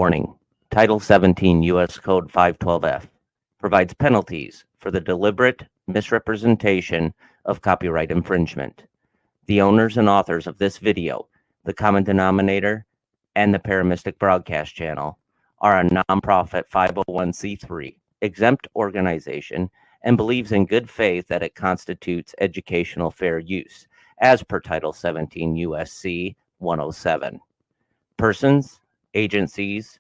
Warning: Title 17 U.S. Code 512F provides penalties for the deliberate misrepresentation of copyright infringement. The owners and authors of this video, the Common Denominator, and the Paramystic Broadcast Channel are a nonprofit 501c3 exempt organization and believes in good faith that it constitutes educational fair use, as per Title 17 U.S.C. 107. Persons, agencies,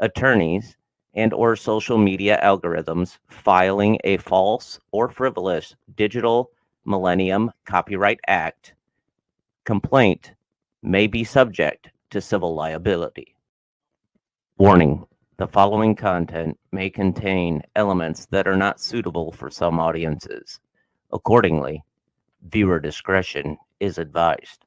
attorneys, and or social media algorithms filing a false or frivolous Digital Millennium Copyright Act complaint may be subject to civil liability. Warning: the following content may contain elements that are not suitable for some audiences. Accordingly, viewer discretion is advised.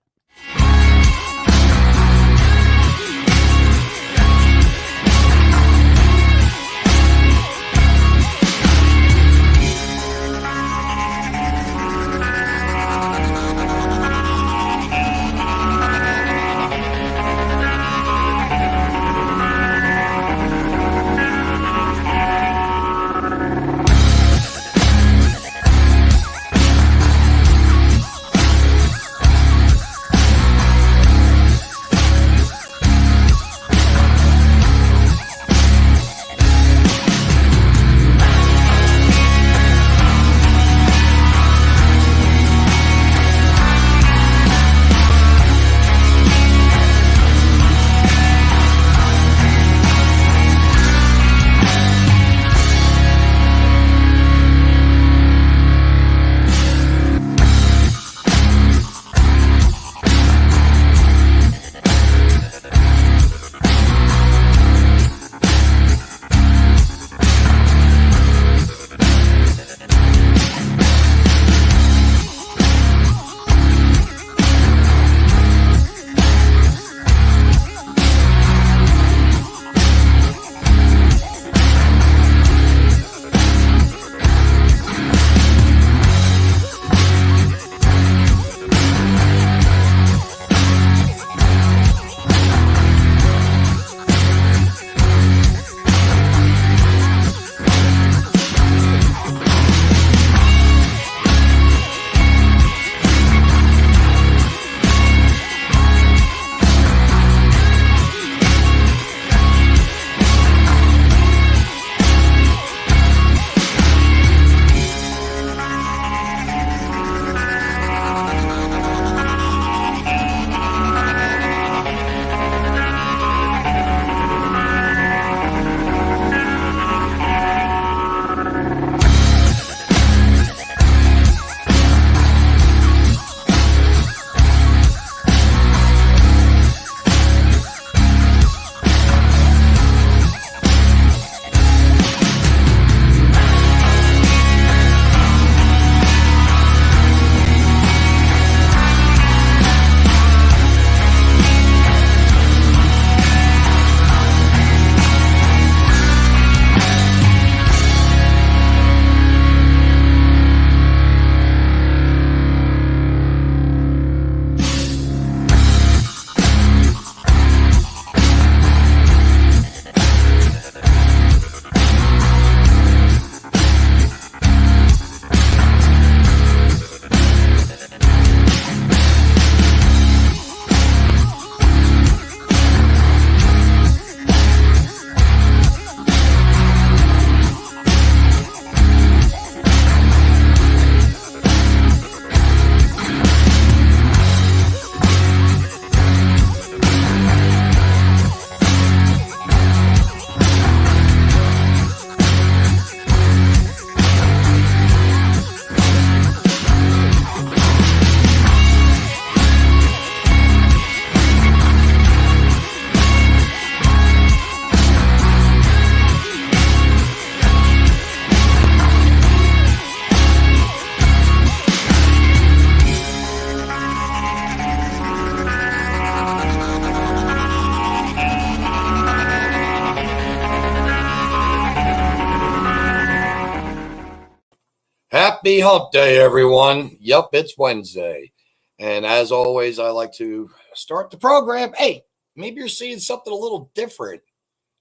Happy hump day, everyone. Yep, it's Wednesday. And as always, I like to start the program. Hey, maybe you're seeing something a little different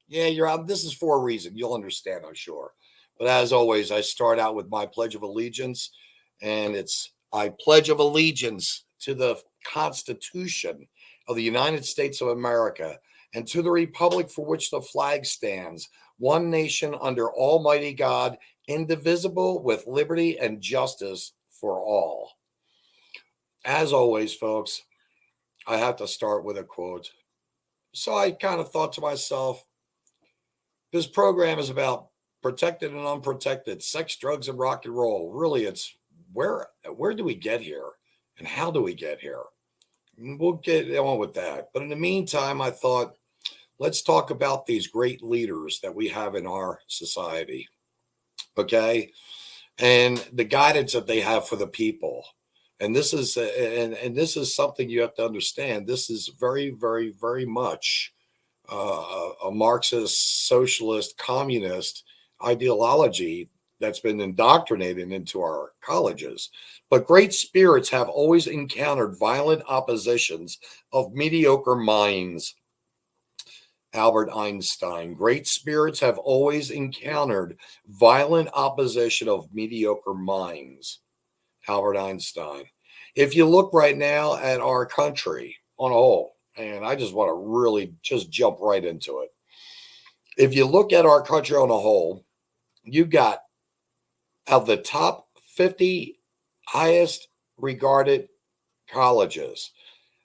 Yeah, you're out. This is for a reason. You'll understand, I'm sure. But as always, I start out with my Pledge of Allegiance, and it's I pledge of allegiance to the Constitution of the United States of America and to the republic for which the flag stands, one nation under Almighty God, indivisible, with liberty and justice for all. As always, folks, I have to start with a quote. So I kind of thought to myself, this program is about protected and unprotected, sex, drugs, and rock and roll. Really, it's where do we get here and how do we get here? We'll get on with that. But in the meantime, I thought, let's talk about these great leaders that we have in our society. Okay. And the guidance that they have for the people. And this is and this is something you have to understand. This is very, very, very much a Marxist, socialist, communist ideology that's been indoctrinated into our colleges. But great spirits have always encountered violent oppositions of mediocre minds. Albert Einstein. Great spirits have always encountered violent opposition of mediocre minds. Albert Einstein. If you look right now at our country on a whole, and I just want to really just jump right into it. If you look at our country on a whole, you got of the top 50 highest regarded colleges,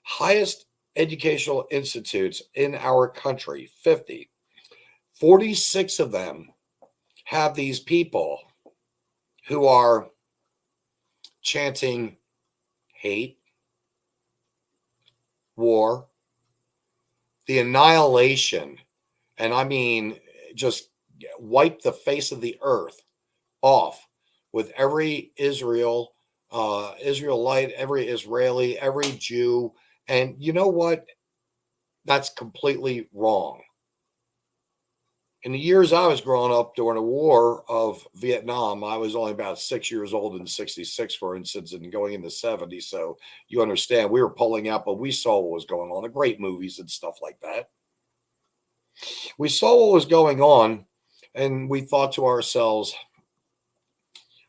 highest educational institutes in our country, 50. 46 of them have these people who are chanting hate, war, the annihilation, and I mean just wipe the face of the earth off with every Israelite, every Israeli, every Jew. And you know what? That's completely wrong. In the years I was growing up during the war of Vietnam, I was only about 6 years old in 66, for instance, and going into 70. So you understand, we were pulling out, but we saw what was going on, the great movies and stuff like that. We saw what was going on, and we thought to ourselves,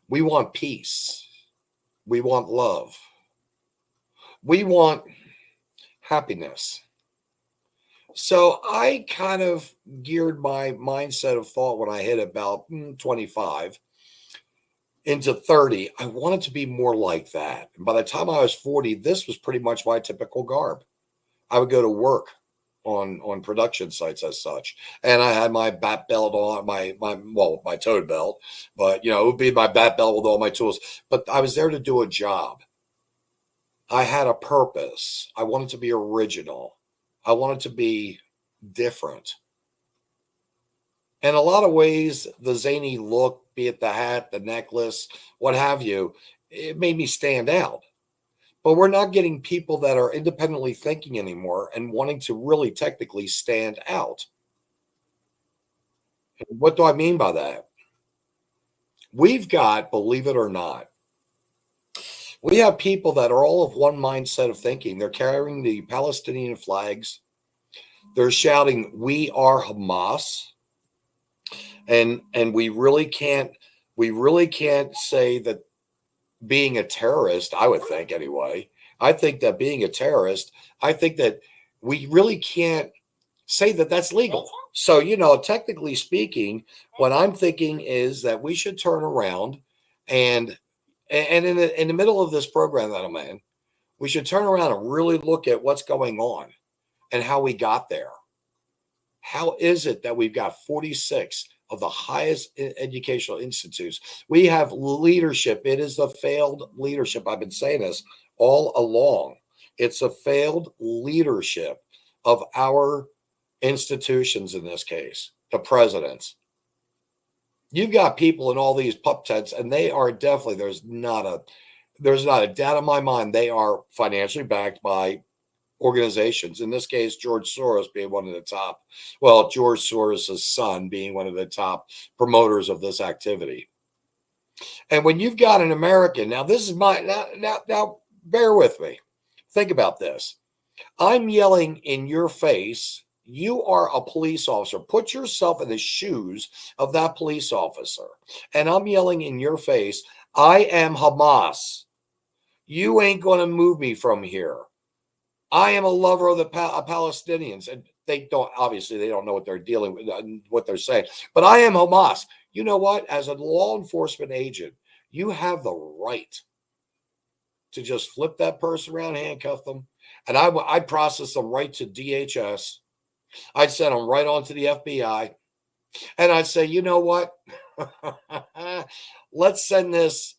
we want peace. We want love. We want happiness. So I kind of geared my mindset of thought when I hit about 25 into 30. I wanted to be more like that. And by the time I was 40, this was pretty much my typical garb. I would go to work on production sites as such, and I had my bat belt on, my toad belt, but it would be my bat belt with all my tools. But I was there to do a job. I had a purpose. I wanted to be original. I wanted to be different. In a lot of ways, the zany look, be it the hat, the necklace, what have you, it made me stand out. But we're not getting people that are independently thinking anymore and wanting to really technically stand out. What do I mean by that? We've got, believe it or not, we have people that are all of one mindset of thinking. They're carrying the Palestinian flags. They're shouting, "We are Hamas." And we really can't say that being a terrorist, I would think anyway. I think that being a terrorist, I think that we really can't say that that's legal. So, technically speaking, what I'm thinking is that we should turn around and in the middle of this program that I'm in, we should turn around and really look at what's going on and how we got there. How is it that we've got 46 of the highest educational institutes? We have leadership. It is the failed leadership. I've been saying this all along. It's a failed leadership of our institutions, in this case, the presidents. You've got people in all these pup tents, and they are definitely, there's not a doubt in my mind, they are financially backed by organizations. In this case, George Soros being one of the top, George Soros' son being one of the top promoters of this activity. And when you've got an American, now this is now bear with me. Think about this. I'm yelling in your face You are a police officer. Put yourself in the shoes of that police officer. And I'm yelling in your face, I am Hamas. You ain't going to move me from here. I am a lover of the Palestinians. And they don't, obviously, they don't know what they're dealing with, what they're saying. But I am Hamas. You know what? As a law enforcement agent, you have the right to just flip that person around, handcuff them, and I'd process them right to DHS. I'd send them right on to the FBI, and I'd say, you know what? Let's send this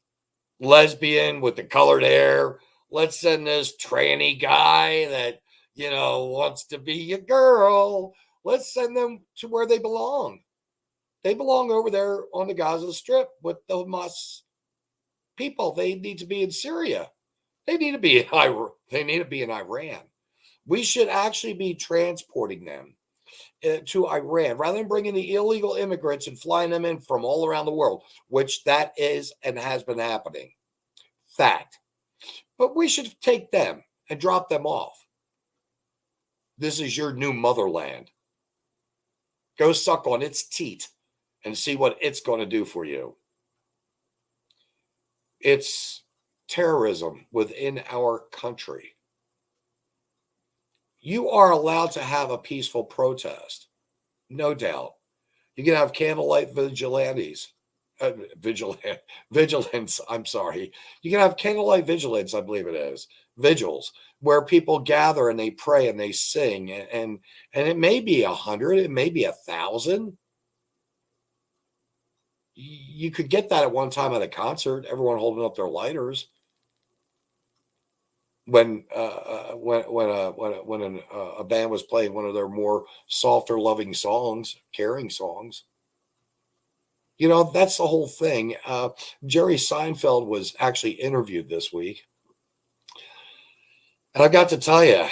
lesbian with the colored hair. Let's send this tranny guy that, wants to be a girl. Let's send them to where they belong. They belong over there on the Gaza Strip with the Hamas people. They need to be in Syria. They need to be in Iran. They need to be in Iran. We should actually be transporting them to Iran rather than bringing the illegal immigrants and flying them in from all around the world, which that is and has been happening. Fact. But we should take them and drop them off. This is your new motherland. Go suck on its teat and see what it's going to do for you. It's terrorism within our country. You are allowed to have a peaceful protest, no doubt. You can have candlelight vigilantes, vigilance. I'm sorry. You can have candlelight vigilance, I believe it is, vigils, where people gather and they pray and they sing, and it may be 100, it may be 1,000. You could get that at one time at a concert, everyone holding up their lighters. When a band was playing one of their more softer, loving songs, caring songs, that's the whole thing. Jerry Seinfeld was actually interviewed this week, and I got to tell you,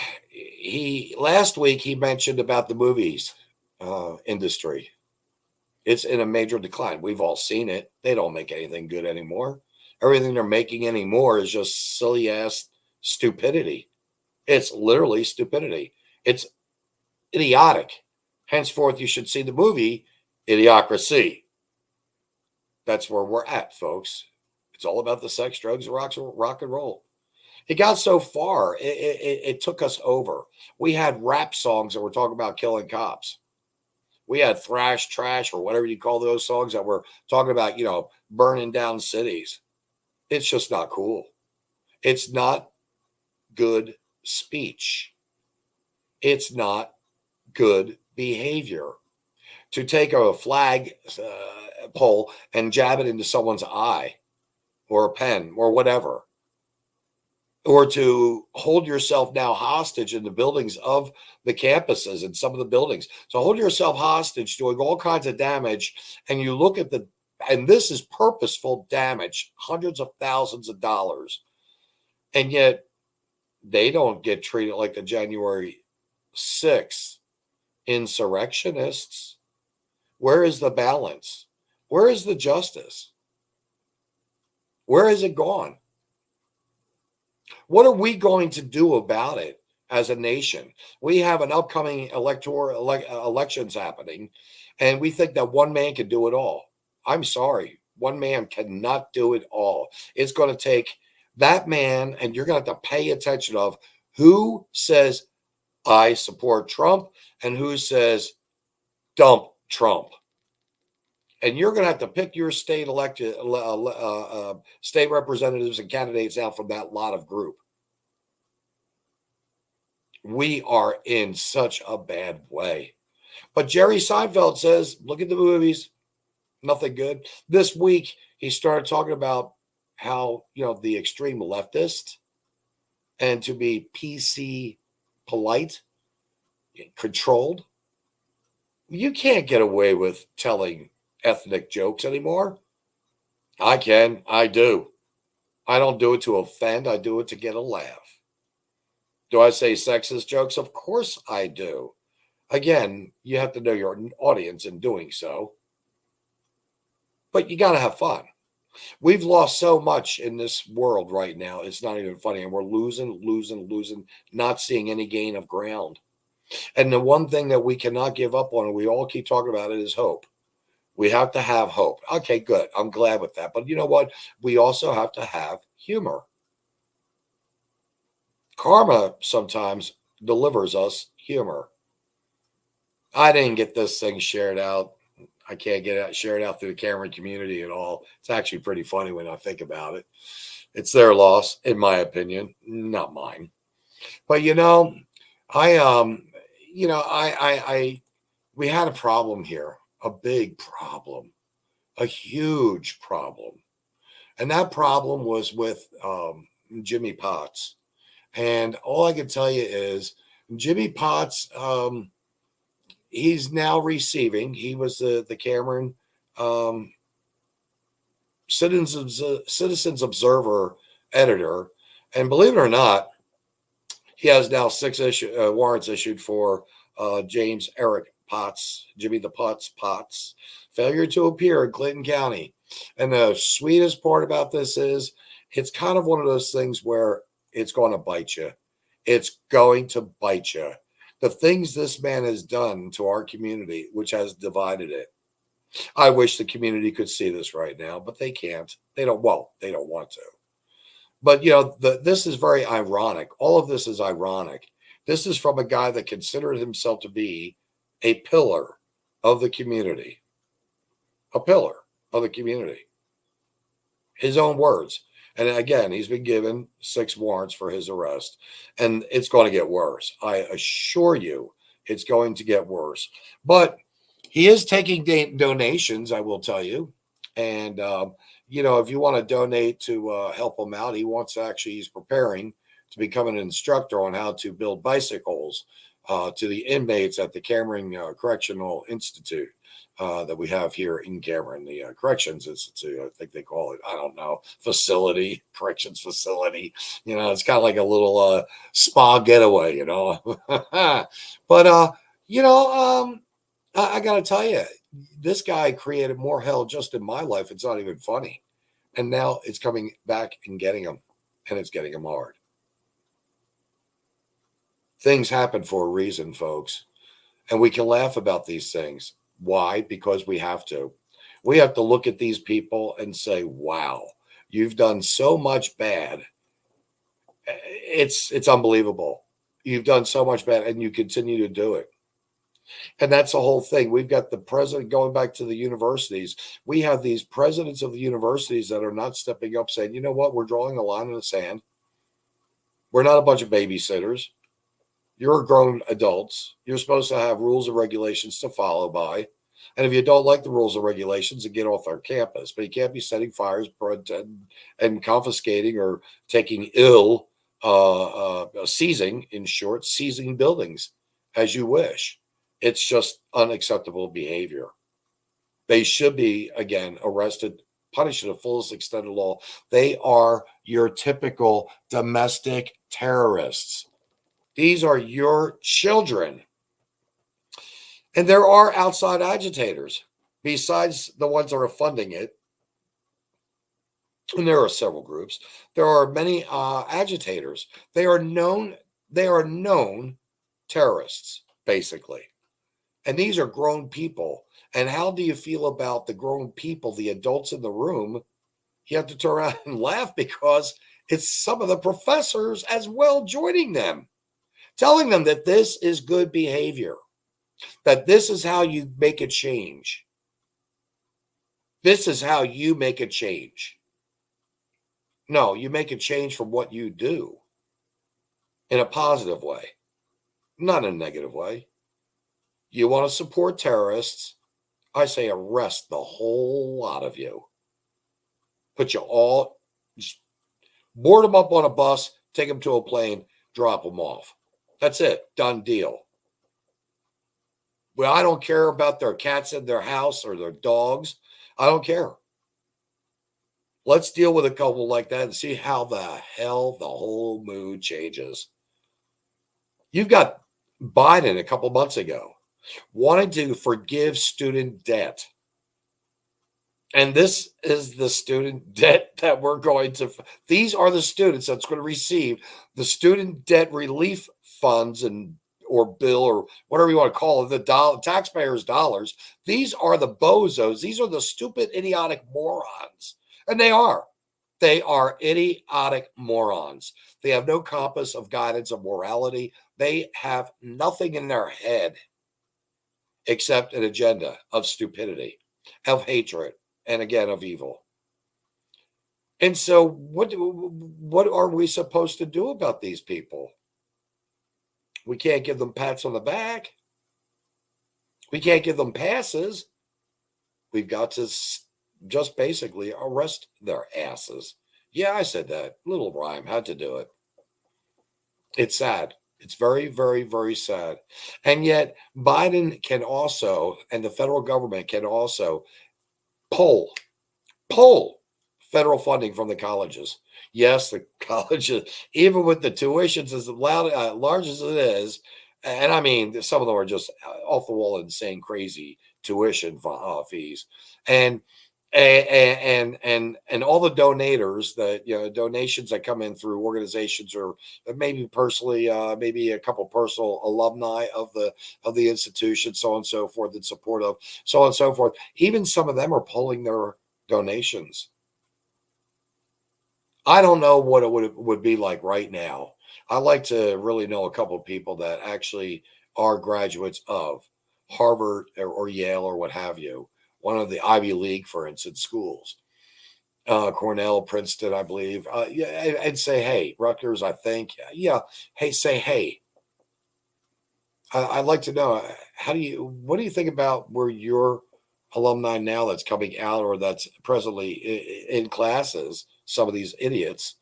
last week he mentioned about the movies industry. It's in a major decline. We've all seen it. They don't make anything good anymore. Everything they're making anymore is just silly ass stupidity. It's literally stupidity. It's idiotic. Henceforth, you should see the movie Idiocracy. That's where we're at, folks. It's all about the sex, drugs, rock and roll. It got so far, it took us over. We had rap songs that were talking about killing cops. We had thrash, trash, or whatever you call those songs that were talking about, burning down cities. It's just not cool. It's not good speech. It's not good behavior. To take a flag pole and jab it into someone's eye or a pen or whatever, or to hold yourself now hostage in the buildings of the campuses and some of the buildings. So hold yourself hostage, doing all kinds of damage. And you look at and this is purposeful damage, hundreds of thousands of dollars. And yet they don't get treated like the January 6th insurrectionists. Where is the balance? Where is the justice? Where has it gone? What are we going to do about it as a nation? We have an upcoming elections happening, and we think that one man can do it all. I'm sorry. One man cannot do it all. It's going to take that man, and you're going to have to pay attention of who says, I support Trump, and who says, dump Trump. And you're going to have to pick your state state representatives and candidates out from that lot of group. We are in such a bad way. But Jerry Seinfeld says, look at the movies. Nothing good. This week, he started talking about how, the extreme leftist, and to be PC, polite, controlled. You can't get away with telling ethnic jokes anymore. I can. I do. I don't do it to offend. I do it to get a laugh. Do I say sexist jokes? Of course I do. Again, you have to know your audience in doing so. But you got to have fun. We've lost so much in this world right now. It's not even funny. And we're losing, not seeing any gain of ground. And the one thing that we cannot give up on, and we all keep talking about it, is hope. We have to have hope. Okay, good. I'm glad with that. But you know what? We also have to have humor. Karma sometimes delivers us humor. I didn't get this thing shared out. I can't get it shared out through the Cameron community at all. It's actually pretty funny when I think about it. It's their loss, in my opinion, not mine. But I we had a problem here, a big problem, a huge problem, and that problem was with Jimmy Potts. And all I can tell you is Jimmy Potts. He's now receiving. He was the Cameron um, Citizens Observer editor, and believe it or not, he has now warrants issued for James Eric Potts, Jimmy the Potts, failure to appear in Clinton County. And the sweetest part about this is it's kind of one of those things where it's going to bite you. It's going to bite you. The things this man has done to our community, which has divided it. I wish the community could see this right now, but they can't. They don't. Well, they don't want to. But this is very ironic. All of this is ironic. This is from a guy that considered himself to be a pillar of the community. A pillar of the community. His own words. And again, he's been given 6 warrants for his arrest. And it's going to get worse. I assure you, it's going to get worse. But he is taking donations, I will tell you. And if you want to donate to help him out, he's preparing to become an instructor on how to build bicycles to the inmates at the Cameron Correctional Institute that we have here in Cameron, the Corrections Institute, I think they call it. I don't know, corrections facility. It's kind of like a little spa getaway, But, I got to tell you, this guy created more hell just in my life. It's not even funny. And now it's coming back and getting him, and it's getting him hard. Things happen for a reason, folks. And we can laugh about these things. Why? Because we have to. We have to look at these people and say, wow, you've done so much bad. It's unbelievable. You've done so much bad, and you continue to do it. And that's the whole thing. We've got the president going back to the universities. We have these presidents of the universities that are not stepping up saying, you know what, we're drawing a line in the sand. We're not a bunch of babysitters. You're grown adults. You're supposed to have rules and regulations to follow by. And if you don't like the rules and regulations, then get off our campus. But you can't be setting fires and confiscating or taking seizing buildings as you wish. It's just unacceptable behavior. They should be, again, arrested, punished to the fullest extent of law. They are your typical domestic terrorists. These are your children. And there are outside agitators, besides the ones that are funding it. And there are several groups. There are many agitators. They are known terrorists, basically. And these are grown people. And how do you feel about the grown people, the adults in the room? You have to turn around and laugh because it's some of the professors as well joining them, telling them that this is good behavior, that this is how you make a change. This is how you make a change. No, you make a change from what you do in a positive way, not in a negative way. You want to support terrorists? I say arrest the whole lot of you. Put you all, just board them up on a bus, take them to a plane, drop them off. That's it. Done deal. Well, I don't care about their cats in their house or their dogs. I don't care. Let's deal with a couple like that and see how the hell the whole mood changes. You've got Biden a couple months ago wanted to forgive student debt. And this is the student debt that we're going to, these are the students that's going to receive the student debt relief funds and or bill or whatever you want to call it, the taxpayers' dollars. These are the bozos. These are the stupid, idiotic morons. And they are. They are idiotic morons. They have no compass of guidance of morality. They have nothing in their head except an agenda of stupidity, of hatred, and again, of evil. And so what are we supposed to do about these people? We can't give them pats on the back. We can't give them passes. We've got to just basically arrest their asses. Yeah, I said that. Little rhyme. Had to do it. It's sad. It's very, very, very sad. And yet Biden can also, and the federal government can also pull federal funding from the colleges. Yes, the colleges, even with the tuitions as large as it is, and I mean, some of them are just off the wall, insane, crazy tuition fees, and all the donators, the donations that come in through organizations or maybe personally, maybe a couple personal alumni of the institution, so on and so forth, in support of so on and so forth. Even some of them are pulling their donations. I don't know what it would be like right now. I like to really know a couple of people that actually are graduates of Harvard or Yale or what have you, one of the Ivy League, for instance, schools, Cornell, Princeton, I believe. Yeah, and say, hey, Rutgers, I think. Yeah, hey, say, hey. I'd like to know what do you think about where your alumni now that's coming out or that's presently in classes, some of these idiots.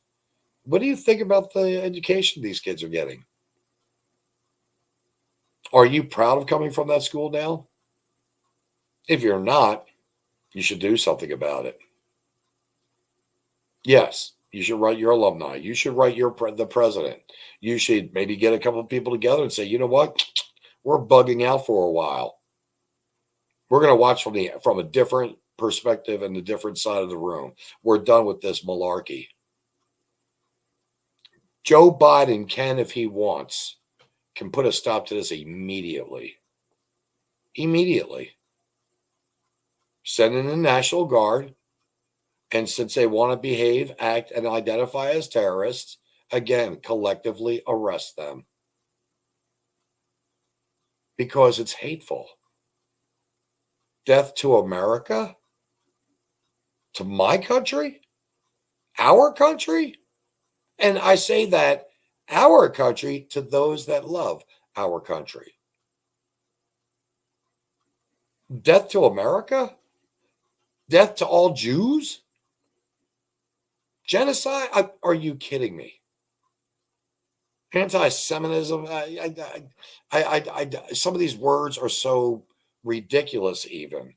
What do you think about the education these kids are getting? Are you proud of coming from that school now? If you're not, you should do something about it. Yes, you should write your alumni. You should write the president. You should maybe get a couple of people together and say, you know what? We're bugging out for a while. We're going to watch from a different perspective and a different side of the room. We're done with this malarkey. Joe Biden can, if he wants, can put a stop to this immediately. Immediately. Send in the National Guard. And since they want to behave, act, and identify as terrorists, again, collectively arrest them. Because it's hateful. Death to America? To my country? Our country? And I say that our country to those that love our country. Death to America? Death to all Jews? Genocide? Are you kidding me? Anti-Semitism? Some of these words are so ridiculous even.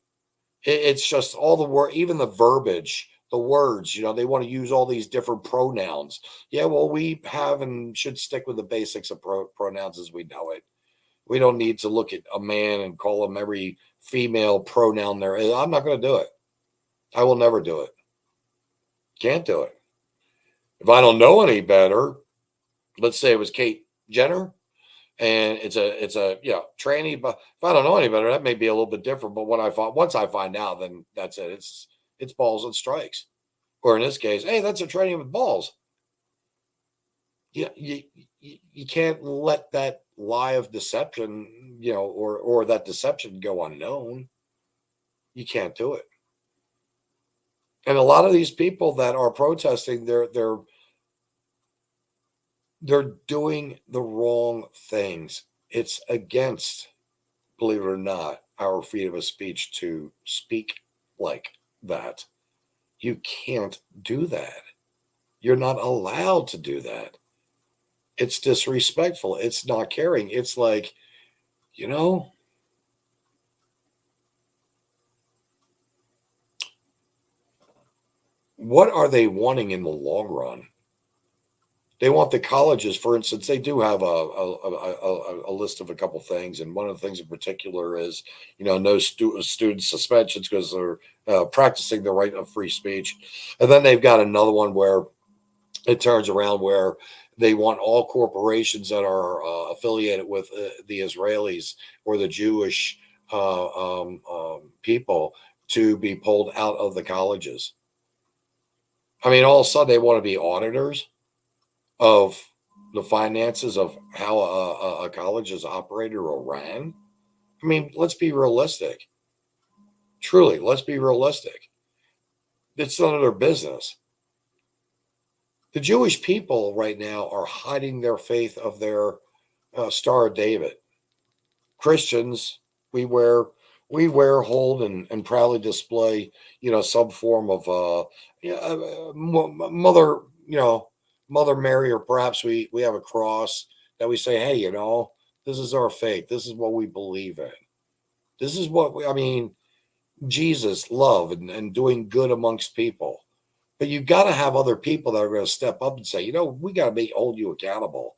It's just all the word, even the verbiage, the words, they want to use all these different pronouns. Yeah, well, we have and should stick with the basics of pronouns as we know it. We don't need to look at a man and call him every female pronoun there. I'm not going to do it. I will never do it. Can't do it. If I don't know any better, let's say it was Kate Jenner, and it's a tranny. But if I don't know any better, that may be a little bit different. But once I find out, then that's it. It's balls and strikes. Or in this case, hey, that's a tranny with balls. You can't let that lie of deception, or that deception go unknown. You can't do it. And a lot of these people that are protesting, they're doing the wrong things. It's against, believe it or not, our freedom of speech to speak like that. You can't do that. You're not allowed to do that. It's disrespectful. It's not caring. It's like, what are they wanting in the long run? They want the colleges, for instance, they do have a list of a couple things. And one of the things in particular is, no student suspensions because they're practicing the right of free speech. And then they've got another one where it turns around where they want all corporations that are affiliated with the Israelis or the Jewish people to be pulled out of the colleges. I mean, all of a sudden they want to be auditors of the finances of how a college is operated or ran. I mean, let's be realistic. Truly, let's be realistic. It's none of their business. The Jewish people right now are hiding their faith of their Star of David. Christians, we wear, hold, and proudly display, some form of mother, Mother Mary, or perhaps we have a cross that we say, hey, this is our faith. This is what we believe in. This is what I mean, Jesus, love, and doing good amongst people. But you got to have other people that are going to step up and say, we got to hold you accountable.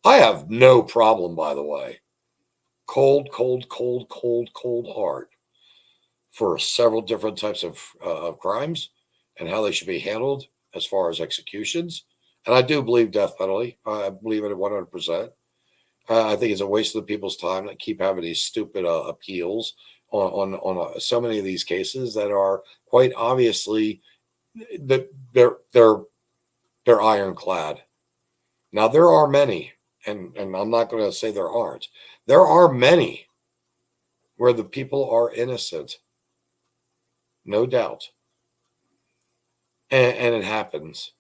I have no problem, by the way. Cold, cold, cold, cold, cold heart for several different types of crimes and how they should be handled as far as executions. And I do believe death penalty. I believe in it 100%. I think it's a waste of the people's time that keep having these stupid appeals on so many of these cases that are quite obviously that they're ironclad. Now there are many, and I'm not going to say there aren't. There are many where the people are innocent, no doubt, and it happens.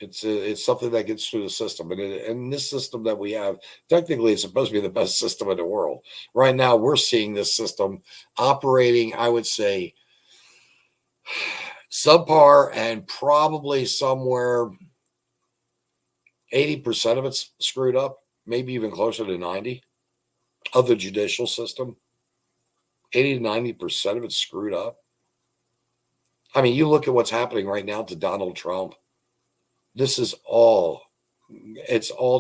It's something that gets through the system, and this system that we have, technically, it's supposed to be the best system in the world. Right now, we're seeing this system operating, I would say, subpar, and probably somewhere 80% of it's screwed up, maybe even closer to 90 of the judicial system. 80 to 90% of it's screwed up. I mean, you look at what's happening right now to Donald Trump. It's all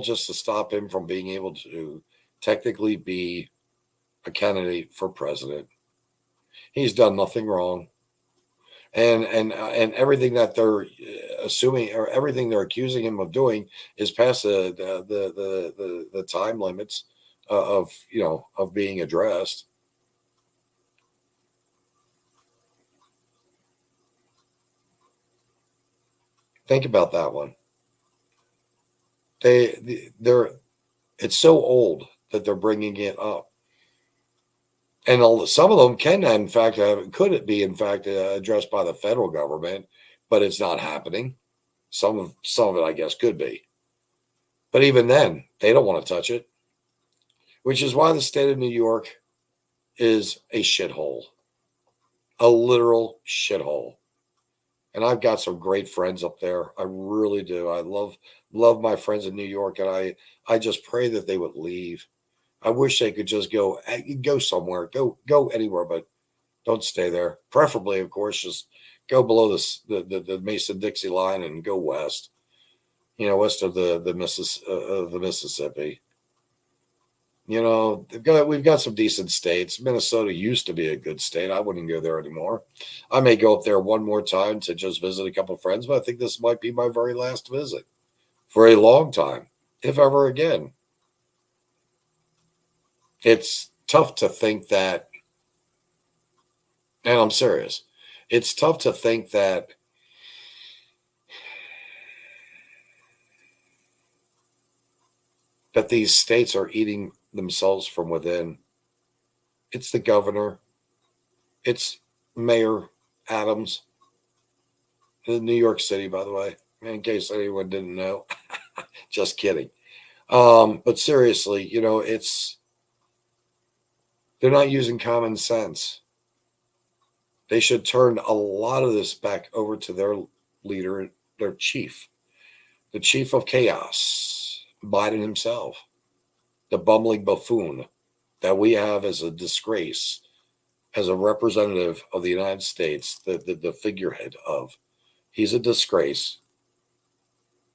just to stop him from being able to technically be a candidate for president. He's done nothing wrong. And everything that they're assuming, or everything they're accusing him of doing, is past the time limits of being addressed. Think about that one. They're it's so old that they're bringing it up, and some of them can, in fact, could it be, in fact, addressed by the federal government, but it's not happening. Some of it, I guess, could be, but even then, they don't want to touch it, which is why the state of New York is a shithole, a literal shithole. And I've got some great friends up there. I really do. I love my friends in New York, and I just pray that they would leave. I wish they could just go somewhere, go anywhere, but don't stay there. Preferably, of course, just go below the Mason-Dixie line and go west. West of the Mississippi. We've got some decent states. Minnesota used to be a good state. I wouldn't go there anymore. I may go up there one more time to just visit a couple of friends, but I think this might be my very last visit for a long time, if ever again. It's tough to think that, and I'm serious, it's tough to think that these states are eating themselves from within. It's the governor. It's Mayor Adams. In New York City, by the way, in case anyone didn't know. Just kidding. But seriously, they're not using common sense. They should turn a lot of this back over to their leader, their chief, the chief of chaos, Biden himself, the bumbling buffoon that we have as a disgrace, as a representative of the United States, the figurehead of. He's a disgrace.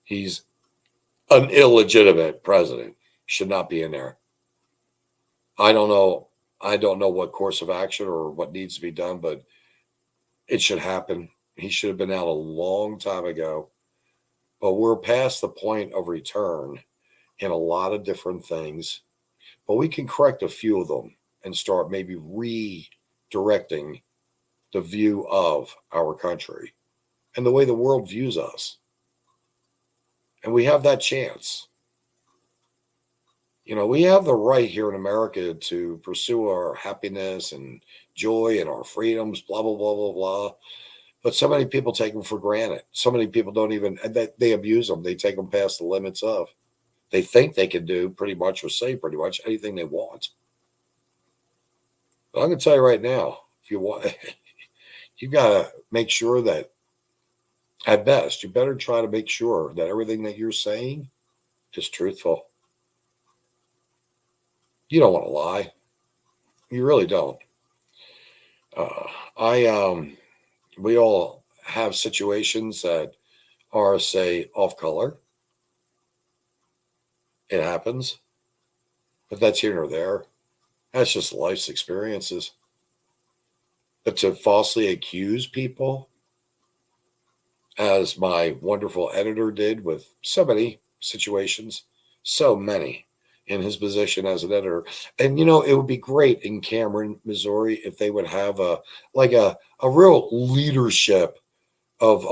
He's an illegitimate president. Should not be in there. I don't know what course of action or what needs to be done, but it should happen. He should have been out a long time ago. But we're past the point of return in a lot of different things. But we can correct a few of them and start maybe redirecting the view of our country and the way the world views us. And we have that chance. You know, we have the right here in America to pursue our happiness and joy and our freedoms, blah, blah, blah, blah, blah. But so many people take them for granted. So many people don't even, they abuse them. They take them past the limits of. They think they can do pretty much or say pretty much anything they want. But I'm going to tell you right now, if you want, you got to make sure that at best, you better try to make sure that everything that you're saying is truthful. You don't want to lie. You really don't. We all have situations that are, say, off color. It happens, but that's here or there. That's just life's experiences. But to falsely accuse people, as my wonderful editor did with so many situations, so many in his position as an editor. And you know, it would be great in Cameron, Missouri, if they would have a real leadership of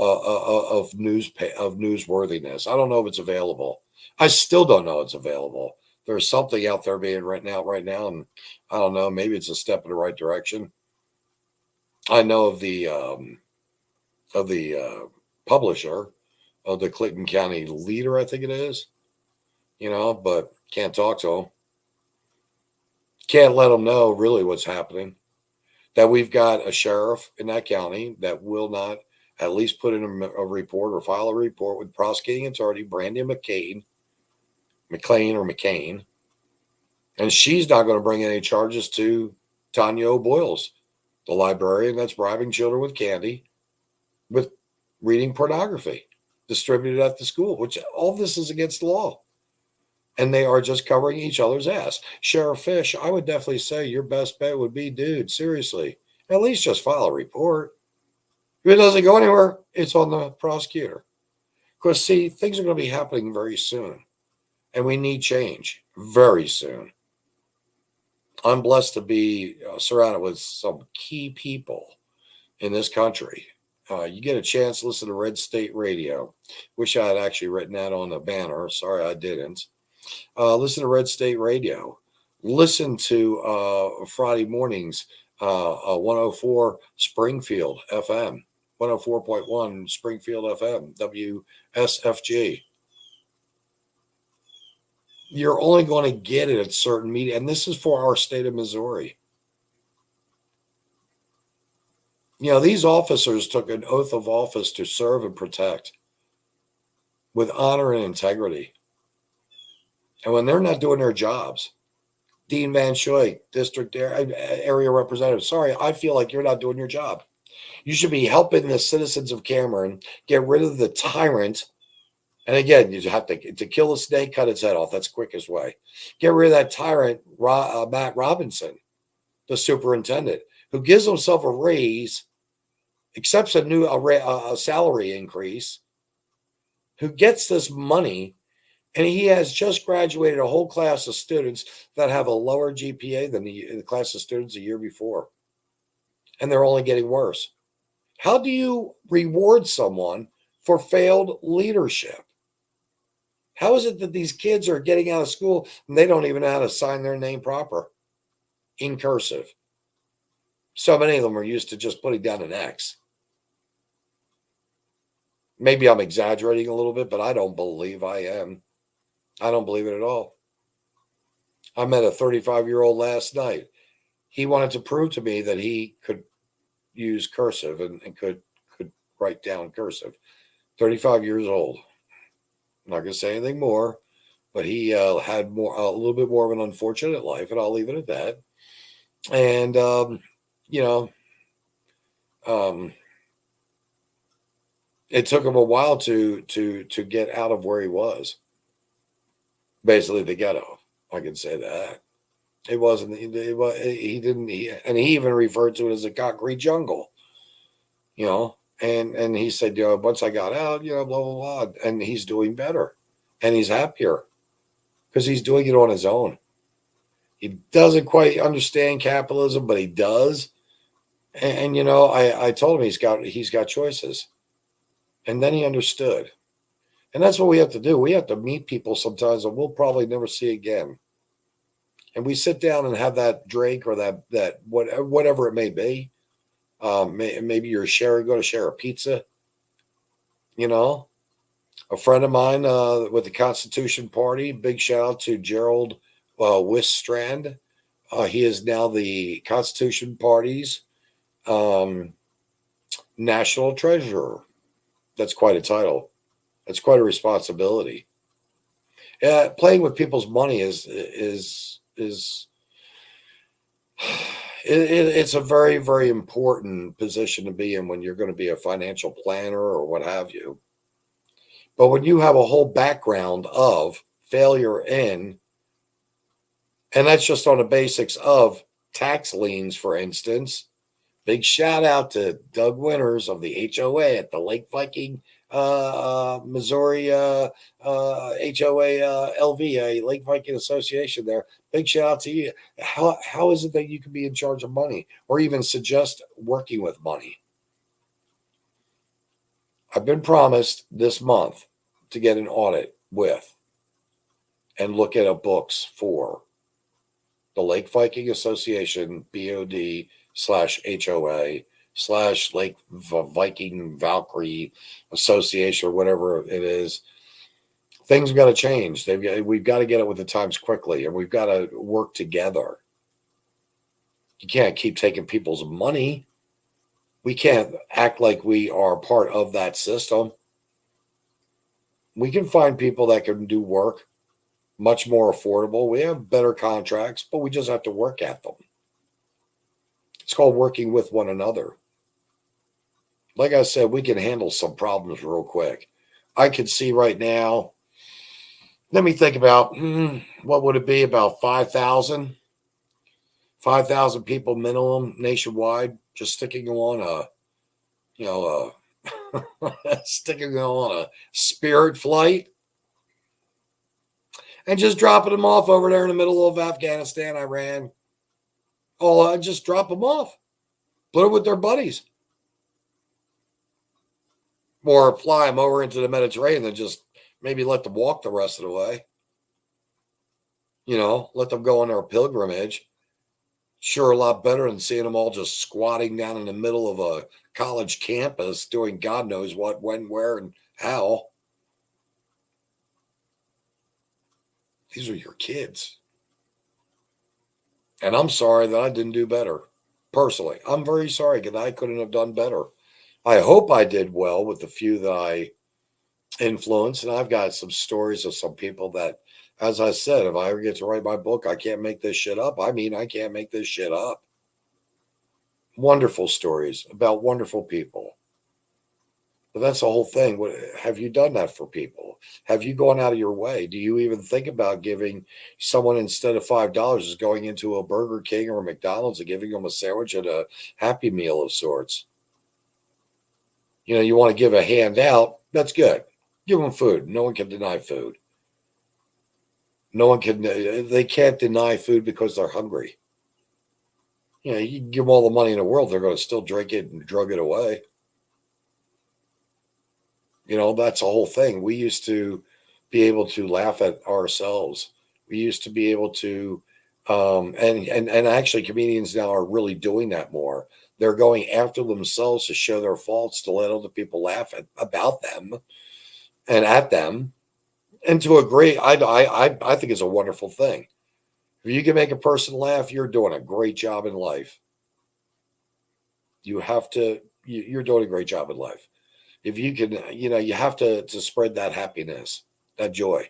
newsworthiness. I don't know if it's available. I still don't know it's available. There's something out there being written out right now, and I don't know. Maybe it's a step in the right direction. I know of the publisher of the Clinton County Leader, I think it is. You know, but can't talk to them. Can't let them know really what's happening. That we've got a sheriff in that county that will not at least put in a report or file a report with prosecuting attorney Brandon McCain, and she's not going to bring any charges to Tanya O'Boyles, the librarian that's bribing children with candy, with reading pornography distributed at the school, which all this is against the law. And they are just covering each other's ass. Sheriff Fish, I would definitely say your best bet would be, dude, seriously, at least just file a report. If it doesn't go anywhere, it's on the prosecutor. Because, see, things are going to be happening very soon. And we need change very soon. I'm blessed to be surrounded with some key people in this country. You get a chance to listen to Red State Radio. Wish I had actually written that on the banner. Sorry, I didn't. Listen to Red State Radio. Listen to Friday mornings, 104 Springfield FM, 104.1 Springfield FM, WSFG. You're only going to get it at certain media, and this is for our state of Missouri. You know, these officers took an oath of office to serve and protect with honor and integrity. And when they're not doing their jobs, Dean Van Schoy, district area representative, sorry, I feel like you're not doing your job. You should be helping the citizens of Cameron get rid of the tyrant. And again, you have to kill a snake, cut its head off. That's the quickest way. Get rid of that tyrant, Matt Robinson, the superintendent, who gives himself a raise, accepts a salary increase, who gets this money, and he has just graduated a whole class of students that have a lower GPA than the class of students the year before. And they're only getting worse. How do you reward someone for failed leadership? How is it that these kids are getting out of school and they don't even know how to sign their name proper in cursive? So many of them are used to just putting down an X. Maybe I'm exaggerating a little bit, but I don't believe I am. I don't believe it at all. I met a 35-year-old last night. He wanted to prove to me that he could use cursive and could write down cursive. 35 years old. I'm not going to say anything more, but he had a little bit more of an unfortunate life, and I'll leave it at that. And it took him a while to get out of where he was. Basically, the ghetto. I can say that. It wasn't. He didn't. And he even referred to it as a concrete jungle. You know, And he said, once I got out, blah, blah, blah. And he's doing better and he's happier because he's doing it on his own. He doesn't quite understand capitalism, but he does. And I told him he's got choices. And then he understood. And that's what we have to do. We have to meet people sometimes that we'll probably never see again. And we sit down and have that drink or that whatever it may be. Maybe you're going to share a pizza. A friend of mine with the Constitution Party. Big shout out to Gerald Wistrand. He is now the Constitution Party's national treasurer. That's quite a title. That's quite a responsibility. Playing with people's money is it's a very, very important position to be in when you're going to be a financial planner or what have you. But when you have a whole background of failure and that's just on the basics of tax liens, for instance. Big shout out to Doug Winters of the HOA at the Lake Viking, Missouri HOA LVA, Lake Viking Association there. Big shout out to you. How is it that you can be in charge of money or even suggest working with money? I've been promised this month to get an audit with and look at books for the Lake Viking Association, BOD/HOA /Lake Viking Valkyrie Association or whatever it is. Things have got to change. We've got to get it with the times quickly, and we've got to work together. You can't keep taking people's money. We can't act like we are part of that system. We can find people that can do work much more affordable. We have better contracts, but we just have to work at them. It's called working with one another. Like I said, we can handle some problems real quick. I can see right now, let me think about, what would it be, about 5,000? 5,000 people minimum nationwide, just sticking on sticking on a Spirit flight and just dropping them off over there in the middle of Afghanistan, Iran. Oh, just drop them off. Put them with their buddies. Or fly them over into the Mediterranean and just maybe let them walk the rest of the way. Let them go on their pilgrimage. Sure, a lot better than seeing them all just squatting down in the middle of a college campus doing God knows what, when, where, and how. These are your kids. And I'm sorry that I didn't do better. Personally, I'm very sorry because I couldn't have done better. I hope I did well with the few that I influenced. And I've got some stories of some people that, as I said, if I ever get to write my book, I can't make this shit up. I mean, I can't make this shit up. Wonderful stories about wonderful people. But that's the whole thing. Have you done that for people? Have you gone out of your way? Do you even think about giving someone, instead of $5, is going into a Burger King or a McDonald's and giving them a sandwich and a Happy Meal of sorts? You want to give a handout. That's good. Give them food. No one can deny food. They can't deny food because they're hungry. You can give them all the money in the world. They're going to still drink it and drug it away. That's the whole thing. We used to be able to laugh at ourselves. We used to be able to, and actually comedians now are really doing that more. They're going after themselves to show their faults, to let other people laugh about them and at them. And to agree, I think it's a wonderful thing. If you can make a person laugh, you're doing a great job in life. You're doing a great job in life. If you can, you have to spread that happiness, that joy.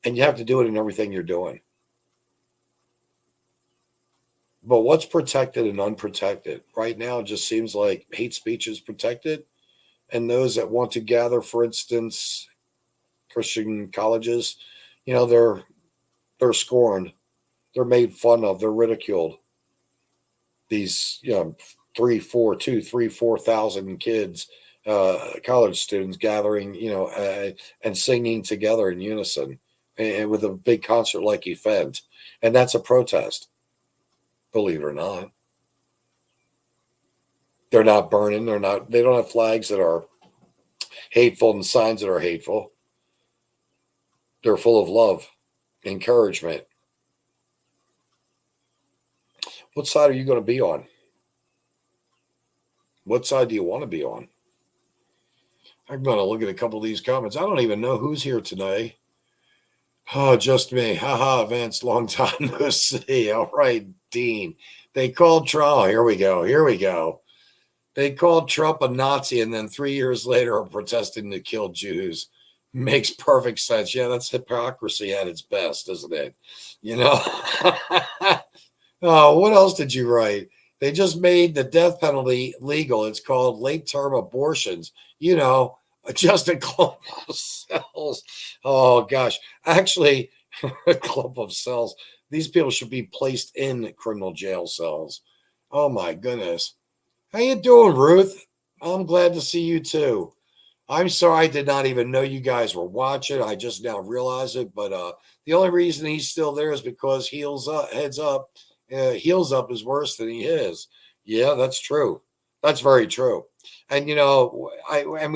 And you have to do it in everything you're doing. But what's protected and unprotected? Right now, it just seems like hate speech is protected. And those that want to gather, for instance, Christian colleges, they're scorned. They're made fun of. They're ridiculed. These, 4,000 kids, college students gathering, and singing together in unison, and with a big concert like event. And that's a protest, believe it or not. They're not burning. They don't have flags that are hateful and signs that are hateful. They're full of love, encouragement. What side are you going to be on? What side do you want to be on? I'm going to look at a couple of these comments. I don't even know who's here today. Oh, just me. Haha, Vince, long time no see. All right, Dean. They called Trump. Oh, here we go. They called Trump a Nazi, and then 3 years later are protesting to kill Jews. Makes perfect sense. Yeah, that's hypocrisy at its best, isn't it? Oh, what else did you write? They just made the death penalty legal. It's called late-term abortions. Just a clump of cells. Oh, gosh. Actually, a clump of cells. These people should be placed in criminal jail cells. Oh, my goodness. How you doing, Ruth? I'm glad to see you, too. I'm sorry I did not even know you guys were watching. I just now realized it. But the only reason he's still there is because heels up is worse than he is. Yeah, that's true. That's very true. And we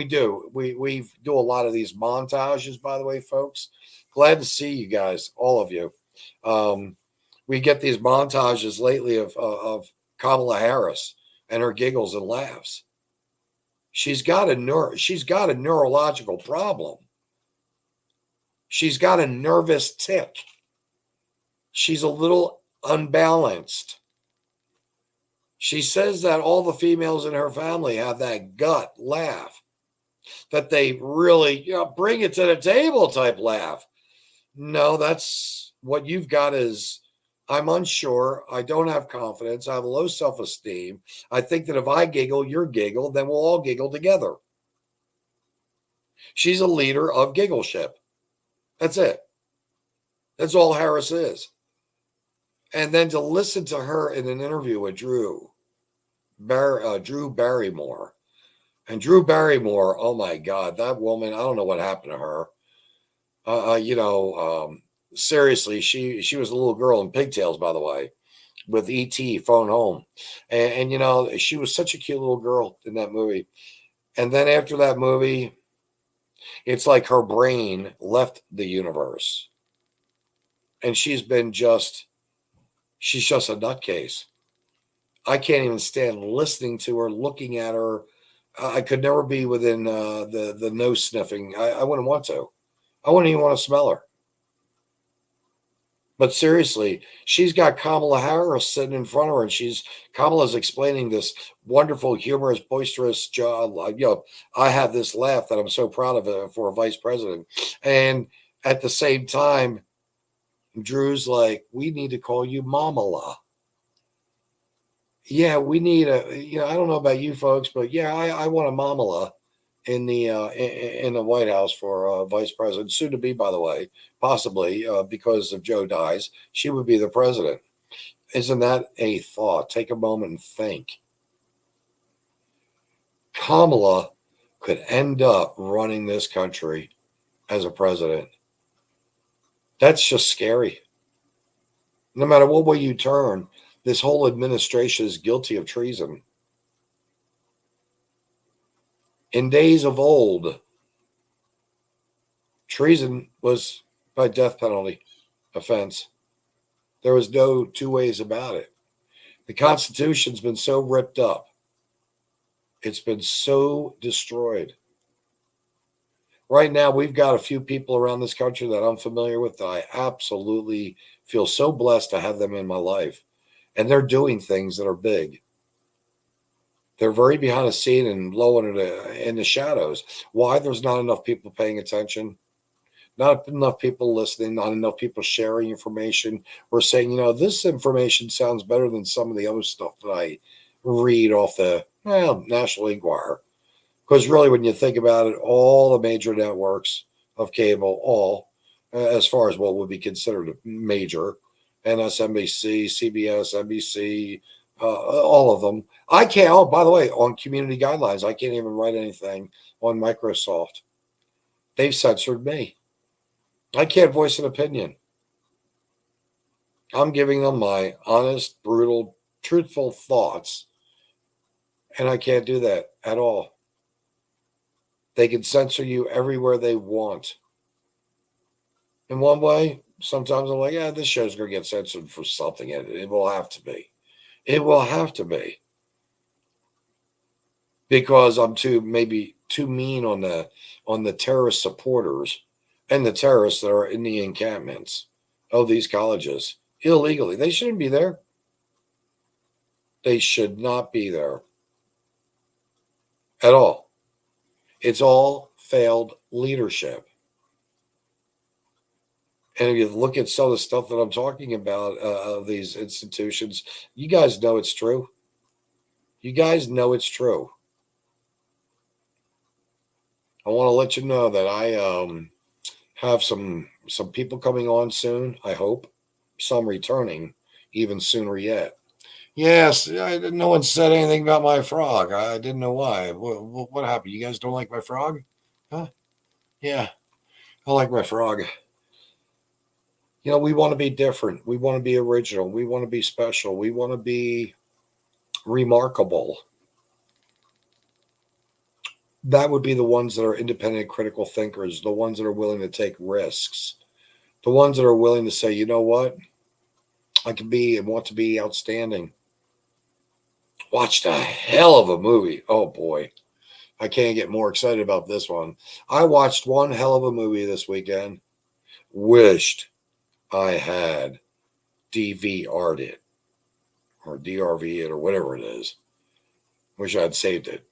do do a lot of these montages, by the way, folks. Glad to see you guys, all of you. We get these montages lately of Kamala Harris and her giggles and laughs. She's got a neurological problem. She's got a nervous tic. She's a little unbalanced. She says that all the females in her family have that gut laugh, that they really, bring it to the table type laugh. No, that's what you've got is, I'm unsure. I don't have confidence. I have low self-esteem. I think that if I giggle, you're giggle, then we'll all giggle together. She's a leader of giggleship. That's it. That's all Harris is. And then to listen to her in an interview with Drew Barrymore. And Drew Barrymore, oh my God, that woman, I don't know what happened to her. Seriously, she was a little girl in pigtails, by the way, with E.T. Phone Home. And she was such a cute little girl in that movie. And then after that movie, it's like her brain left the universe. And she's just a nutcase. I can't even stand listening to her, looking at her. I could never be within the nose sniffing. I wouldn't want to. I wouldn't even want to smell her. But seriously, she's got Kamala Harris sitting in front of her, and Kamala's explaining this wonderful, humorous, boisterous job. I have this laugh that I'm so proud of for a vice president. And at the same time, Drew's like, we need to call you Mamala. Yeah, we need I don't know about you folks, but yeah, I want a Mamala in the White House for vice president, soon to be, by the way, possibly because if Joe dies, she would be the president. Isn't that a thought? Take a moment and think. Kamala could end up running this country as a president. That's just scary. No matter what way you turn, this whole administration is guilty of treason. In days of old, treason was by death penalty offense. There was no two ways about it. The Constitution's been so ripped up. It's been so destroyed. Right now, we've got a few people around this country that I'm familiar with that I absolutely feel so blessed to have them in my life. And they're doing things that are big. They're very behind the scene and low in the shadows. Why? There's not enough people paying attention. Not enough people listening, not enough people sharing information or saying, this information sounds better than some of the other stuff that I read off the National Enquirer. Because really, when you think about it, all the major networks of cable, as far as what would be considered major, MSNBC, CBS, NBC, all of them. I can't. Oh, by the way, on community guidelines, I can't even write anything on Microsoft. They've censored me. I can't voice an opinion. I'm giving them my honest, brutal, truthful thoughts, and I can't do that at all. They can censor you everywhere they want. In one way, sometimes I'm like, yeah, this show's going to get censored for something. It will have to be. It will have to be. Because I'm too mean on the terrorist supporters and the terrorists that are in the encampments of these colleges illegally. They shouldn't be there. They should not be there at all. It's all failed leadership. And if you look at some of the stuff that I'm talking about of these institutions, you guys know it's true. You guys know it's true. I want to let you know that I have some people coming on soon. I hope some returning even sooner yet. Yes, no one said anything about my frog. I didn't know why. What happened? You guys don't like my frog? Huh? Yeah, I like my frog. You know, we want to be different. We want to be original. We want to be special. We want to be remarkable. That would be the ones that are independent critical thinkers, the ones that are willing to take risks, the ones that are willing to say, you know what? I can be and want to be outstanding. Watched a hell of a movie. Oh boy. I can't get more excited about this one. I watched one hell of a movie this weekend. Wished I had DVR'd it or DRV it or whatever it is. Wish I had saved it.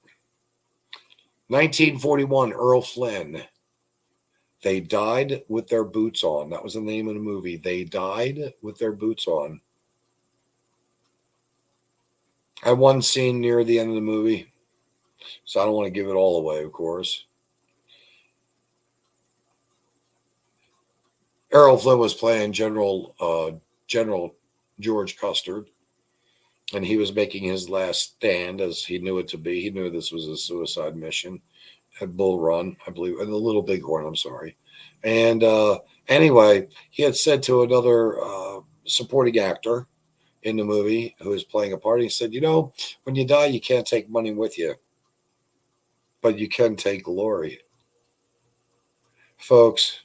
1941, Earl Flynn. They died with their boots on. That was the name of the movie. They died with their boots on. I had one scene near the end of the movie, so I don't want to give it all away, of course. Errol Flynn was playing General George Custer, and he was making his last stand as he knew it to be. He knew this was a suicide mission at Bull Run, I believe, and the Little Bighorn, I'm sorry. And anyway, he had said to another supporting actor in the movie who was playing a part, he said, you know, when you die, you can't take money with you, but you can take glory. Folks,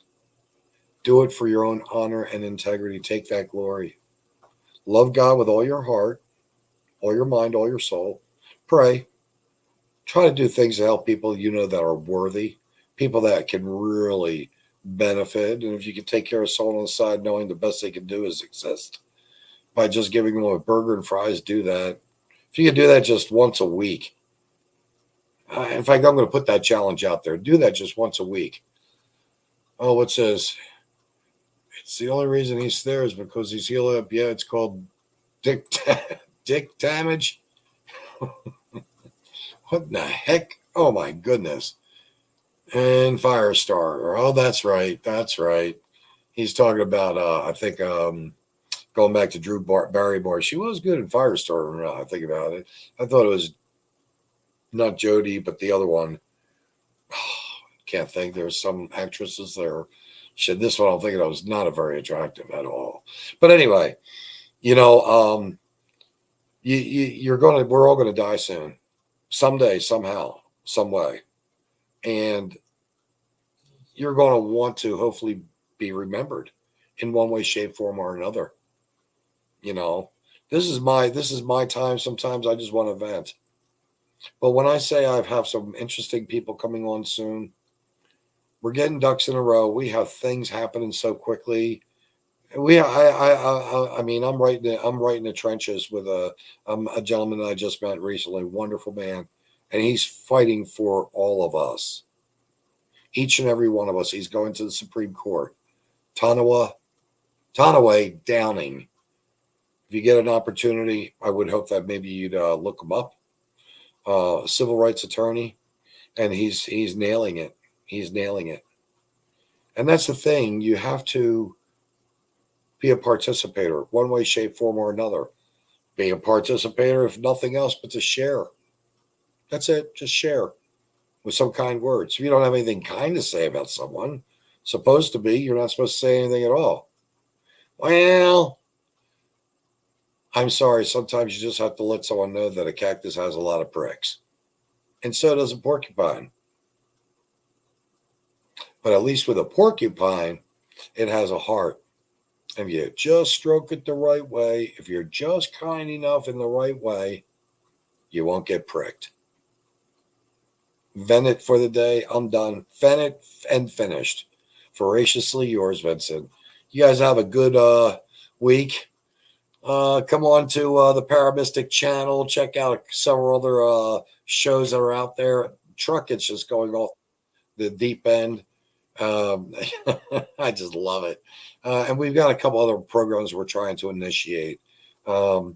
do it for your own honor and integrity. Take that glory. Love God with all your heart, all your mind, all your soul. Pray. Try to do things to help people you know that are worthy, people that can really benefit. And if you can take care of someone on the side, knowing the best they can do is exist by just giving them a burger and fries, do that. If you can do that just once a week, in fact, I'm going to put that challenge out there. Do that just once a week. Oh, it says it's the only reason he's there is because he's healed up. Yeah, it's called dick damage. What the heck? Oh my goodness. And Firestar. Oh, that's right. That's right. He's talking about I think going back to Drew Barrymore. She was good in Firestar. Now I think about it. I thought it was not Jodie, but the other one. Can't think. There's some actresses there. Shit, this one I'm thinking of was not a very attractive at all. But anyway, you know, we're all gonna die soon, someday, somehow, some way, and you're going to want to hopefully be remembered in one way, shape, form, or another. You know, this is my time. Sometimes I just want to vent. But when I say I have some interesting people coming on soon, we're getting ducks in a row. We have things happening so quickly. I mean, I'm right in the trenches with a gentleman that I just met recently, wonderful man, and he's fighting for all of us, each and every one of us. He's going to the Supreme Court, Tanaway Downing. If you get an opportunity, I would hope that maybe you'd look him up. Civil rights attorney, and he's nailing it. He's nailing it, and that's the thing. You have to be a participator, one way, shape, form, or another. Be a participator, if nothing else, but to share. That's it. Just share with some kind words. If you don't have anything kind to say about someone, supposed to be, you're not supposed to say anything at all. Well, I'm sorry. Sometimes you just have to let someone know that a cactus has a lot of pricks. And so does a porcupine. But at least with a porcupine, it has a heart. If you just stroke it the right way, if you're just kind enough in the right way, you won't get pricked. Vent it for the day. I'm done. Vent it and finished. Voraciously yours, Vincent. You guys have a good week. Come on to the Paramystic channel. Check out several other shows that are out there. Truck, it's just going off the deep end. I just love it. And we've got a couple other programs we're trying to initiate. I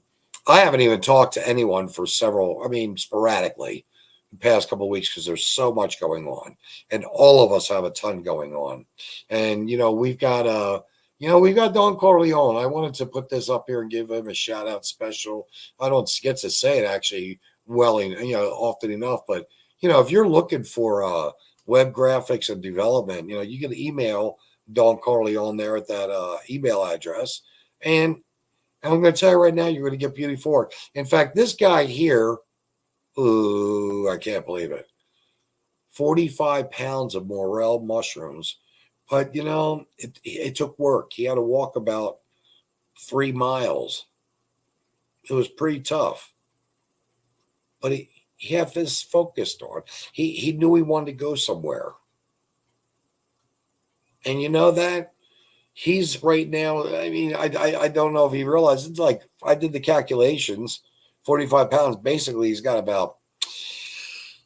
haven't even talked to anyone for sporadically the past couple of weeks because there's so much going on, and all of us have a ton going on. And we've got Don Corleone. I wanted to put this up here and give him a shout out special. I don't get to say it actually often enough, but if you're looking for web graphics and development, you can email Don Corleone there at that email address. And I'm going to tell you right now, you're going to get beauty for it. In fact, this guy here, ooh, I can't believe it. 45 pounds of morel mushrooms. But, it took work. He had to walk about 3 miles. It was pretty tough. But he had this focused on. He knew he wanted to go somewhere. And that he's right now, I don't know if he realized, it's like, I did the calculations, 45 pounds, basically he's got about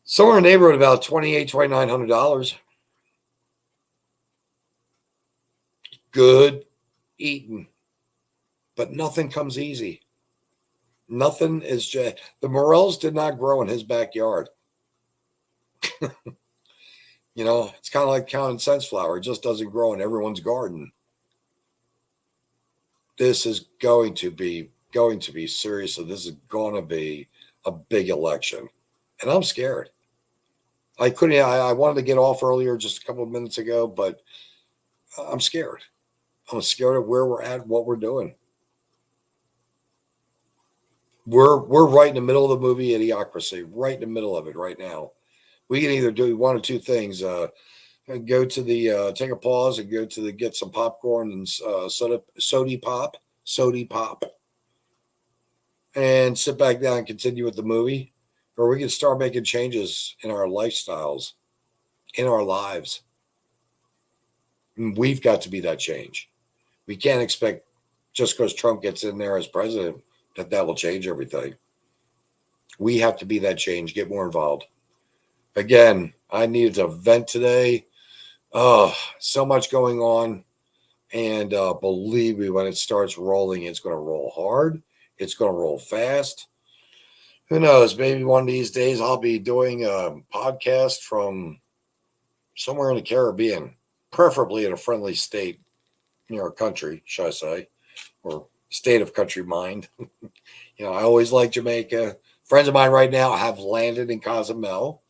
somewhere in the neighborhood about $2,800, $2,900. Good eating, but nothing comes easy. Nothing is just, the morels did not grow in his backyard. It's kind of like common sense flower. It just doesn't grow in everyone's garden. This is going to be seriously. This is going to be a big election, and I'm scared. I wanted to get off earlier just a couple of minutes ago, but I'm scared. I'm scared of where we're at, what we're doing. We're right in the middle of the movie Idiocracy, right in the middle of it right now. We can either do one of two things: go to the take a pause and go to get some popcorn and sody pop, and sit back down and continue with the movie, or we can start making changes in our lifestyles, in our lives. And we've got to be that change. We can't expect just because Trump gets in there as president that will change everything. We have to be that change, get more involved. Again, I needed to vent today. Oh, so much going on. And believe me, when it starts rolling, it's going to roll hard. It's going to roll fast. Who knows? Maybe one of these days I'll be doing a podcast from somewhere in the Caribbean, preferably in a friendly state, country, should I say, or state of country mind. I always like Jamaica. Friends of mine right now have landed in Cozumel,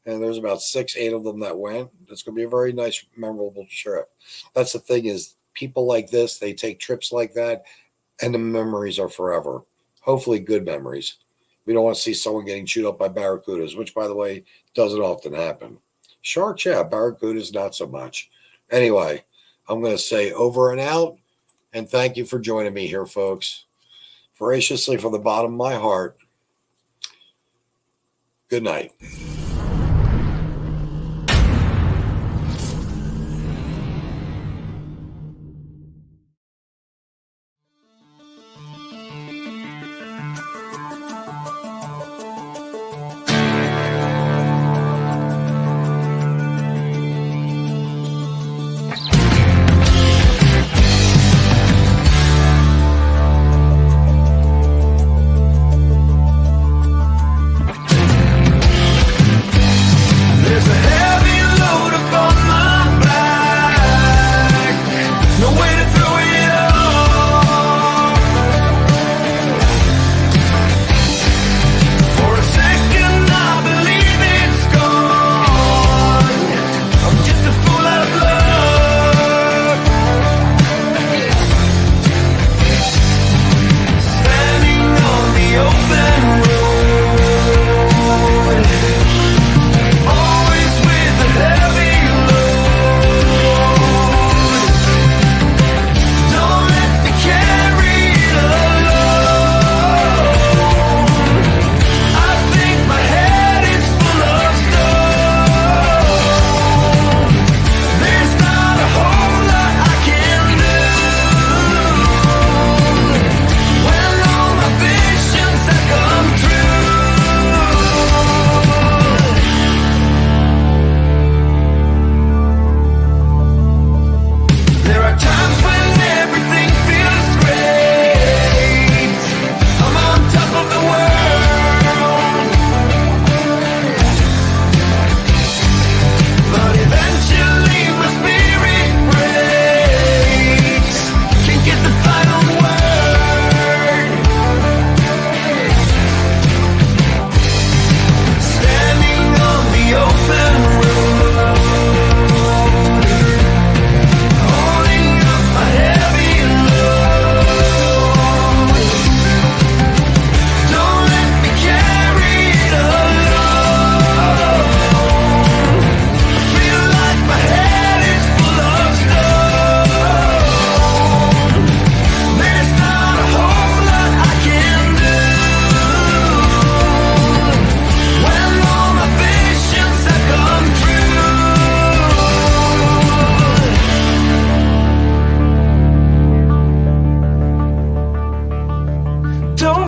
and there's about 6-8 of them that went. It's going to be a very nice, memorable trip. That's the thing is, people like this, they take trips like that, and the memories are forever. Hopefully good memories. We don't want to see someone getting chewed up by barracudas, which, by the way, doesn't often happen. Sharks, yeah, barracudas, not so much. Anyway, I'm going to say over and out, and thank you for joining me here, folks. Voraciously from the bottom of my heart, good night.